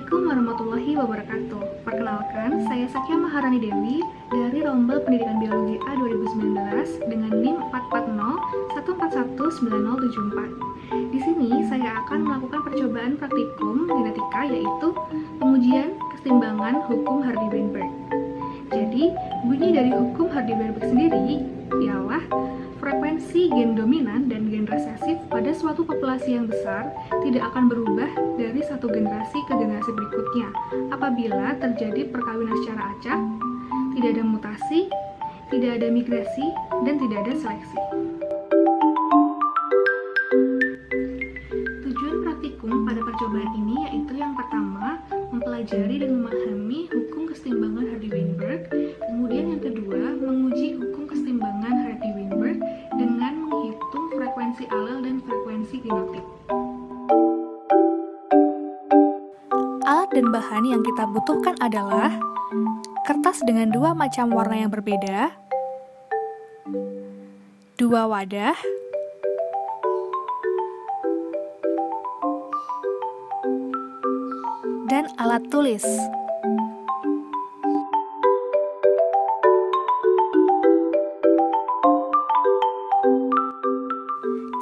Assalamualaikum warahmatullahi wabarakatuh. Perkenalkan, saya Sakya Maharani Dewi dari Rombel Pendidikan Biologi A 2019 dengan NIM 440141974. Di sini saya akan melakukan percobaan praktikum genetika, yaitu pengujian keseimbangan hukum Hardy-Weinberg. Jadi, bunyi dari hukum Hardy-Weinberg sendiri ialah frekuensi gen dominan dan gen resesif pada suatu populasi yang besar tidak akan berubah dari satu generasi ke generasi berikutnya apabila terjadi perkawinan secara acak, tidak ada mutasi, tidak ada migrasi, dan tidak ada seleksi. Tujuan praktikum pada percobaan ini yaitu yang pertama, mempelajari dan memahami hukum keseimbangan Hardy-Weinberg, kemudian yang kedua, menguji hukum keseimbangan Hardy-Weinberg dengan menghitung frekuensi alel dan frekuensi genotip. Alat dan bahan yang kita butuhkan adalah kertas dengan dua macam warna yang berbeda, dua wadah, dan alat tulis.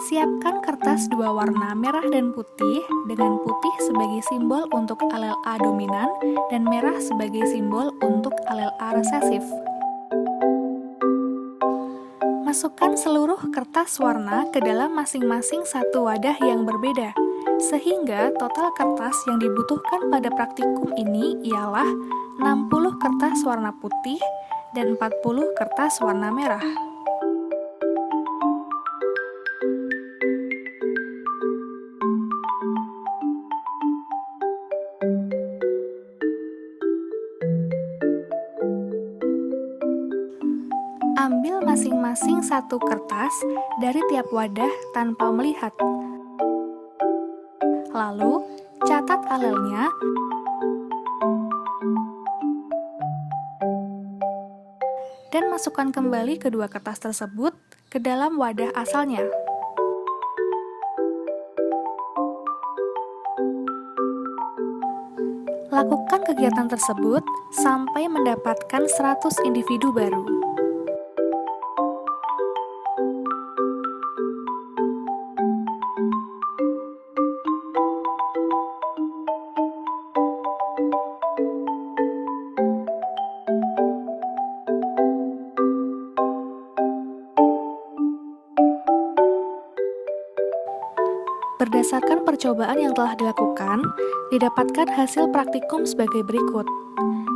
Siapkan kertas dua warna merah dan putih dengan putih sebagai simbol untuk alel A dominan dan merah sebagai simbol untuk alel A resesif. Masukkan seluruh kertas warna ke dalam masing-masing satu wadah yang berbeda, sehingga total kertas yang dibutuhkan pada praktikum ini ialah 60 kertas warna putih dan 40 kertas warna merah. Ambil masing-masing satu kertas dari tiap wadah tanpa melihat. Lalu, catat alelnya dan masukkan kembali kedua kertas tersebut ke dalam wadah asalnya. Lakukan kegiatan tersebut sampai mendapatkan 100 individu baru. Berdasarkan percobaan yang telah dilakukan, didapatkan hasil praktikum sebagai berikut.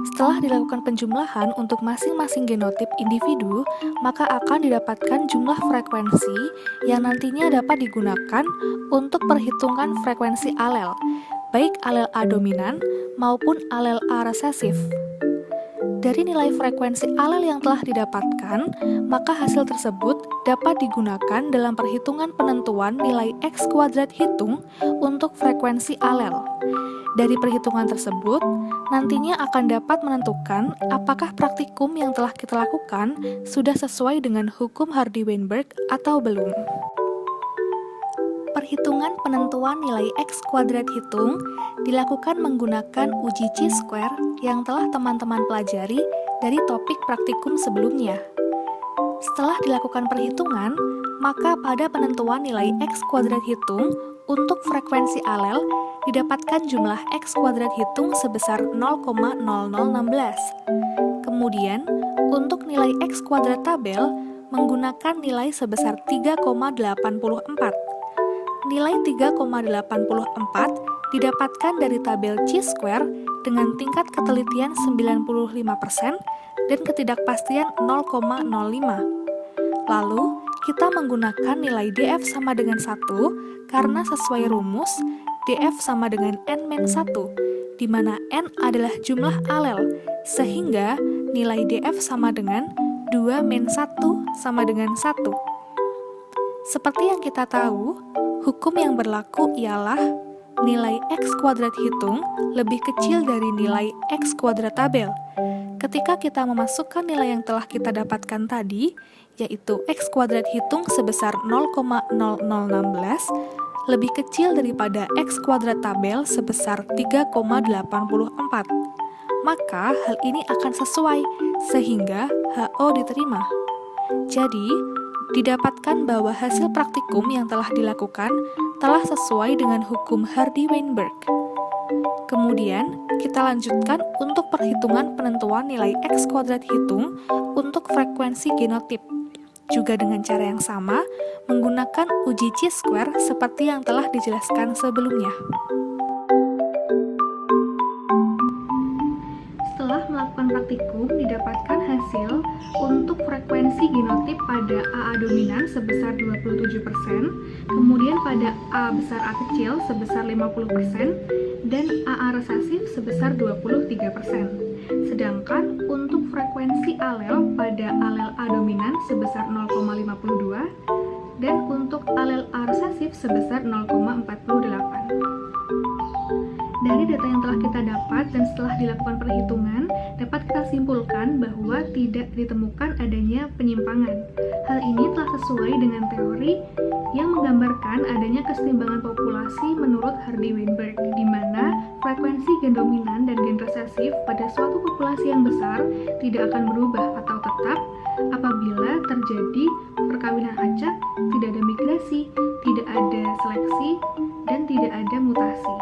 Setelah dilakukan penjumlahan untuk masing-masing genotip individu, maka akan didapatkan jumlah frekuensi yang nantinya dapat digunakan untuk perhitungan frekuensi alel, baik alel A dominan maupun alel A resesif. Dari nilai frekuensi alel yang telah didapatkan, maka hasil tersebut dapat digunakan dalam perhitungan penentuan nilai X kuadrat hitung untuk frekuensi alel. Dari perhitungan tersebut, nantinya akan dapat menentukan apakah praktikum yang telah kita lakukan sudah sesuai dengan hukum Hardy-Weinberg atau belum. Perhitungan penentuan nilai X kuadrat hitung dilakukan menggunakan uji chi-square yang telah teman-teman pelajari dari topik praktikum sebelumnya. Setelah dilakukan perhitungan, maka pada penentuan nilai X kuadrat hitung untuk frekuensi alel didapatkan jumlah X kuadrat hitung sebesar 0,0016. Kemudian, untuk nilai X kuadrat tabel menggunakan nilai sebesar 3,84. Nilai 3,84 didapatkan dari tabel chi-square dengan tingkat ketelitian 95% dan ketidakpastian 0,05. Lalu, kita menggunakan nilai DF sama dengan 1 karena sesuai rumus DF sama dengan N-1, di mana N adalah jumlah alel, sehingga nilai DF sama dengan 2-1 sama dengan 1. Seperti yang kita tahu, hukum yang berlaku ialah nilai X kuadrat hitung lebih kecil dari nilai X kuadrat tabel. Ketika kita memasukkan nilai yang telah kita dapatkan tadi, yaitu X kuadrat hitung sebesar 0,0016, lebih kecil daripada X kuadrat tabel sebesar 3,84. Maka hal ini akan sesuai, sehingga HO diterima. Jadi, didapatkan bahwa hasil praktikum yang telah dilakukan telah sesuai dengan hukum Hardy-Weinberg. Kemudian, kita lanjutkan untuk perhitungan penentuan nilai X kuadrat hitung untuk frekuensi genotip. Juga dengan cara yang sama, menggunakan uji chi-square seperti yang telah dijelaskan sebelumnya. Setelah melakukan praktikum, didapatkan hasil untuk frekuensi genotip pada AA dominan sebesar 27%, kemudian pada A besar A kecil sebesar 50%, dan AA resesif sebesar 23%. Sedangkan untuk frekuensi alel pada alel A dominan sebesar 0,52 dan untuk alel A resesif sebesar 0,48. Dari data yang telah kita dapat dan setelah dilakukan perhitungan, dapat kita simpulkan bahwa tidak ditemukan adanya penyimpangan. Hal ini telah sesuai dengan teori yang menggambarkan adanya keseimbangan populasi menurut Hardy-Weinberg, di mana frekuensi gen dominan dan gen resesif pada suatu populasi yang besar tidak akan berubah atau tetap apabila terjadi perkawinan acak, tidak ada migrasi, tidak ada seleksi, dan tidak ada mutasi.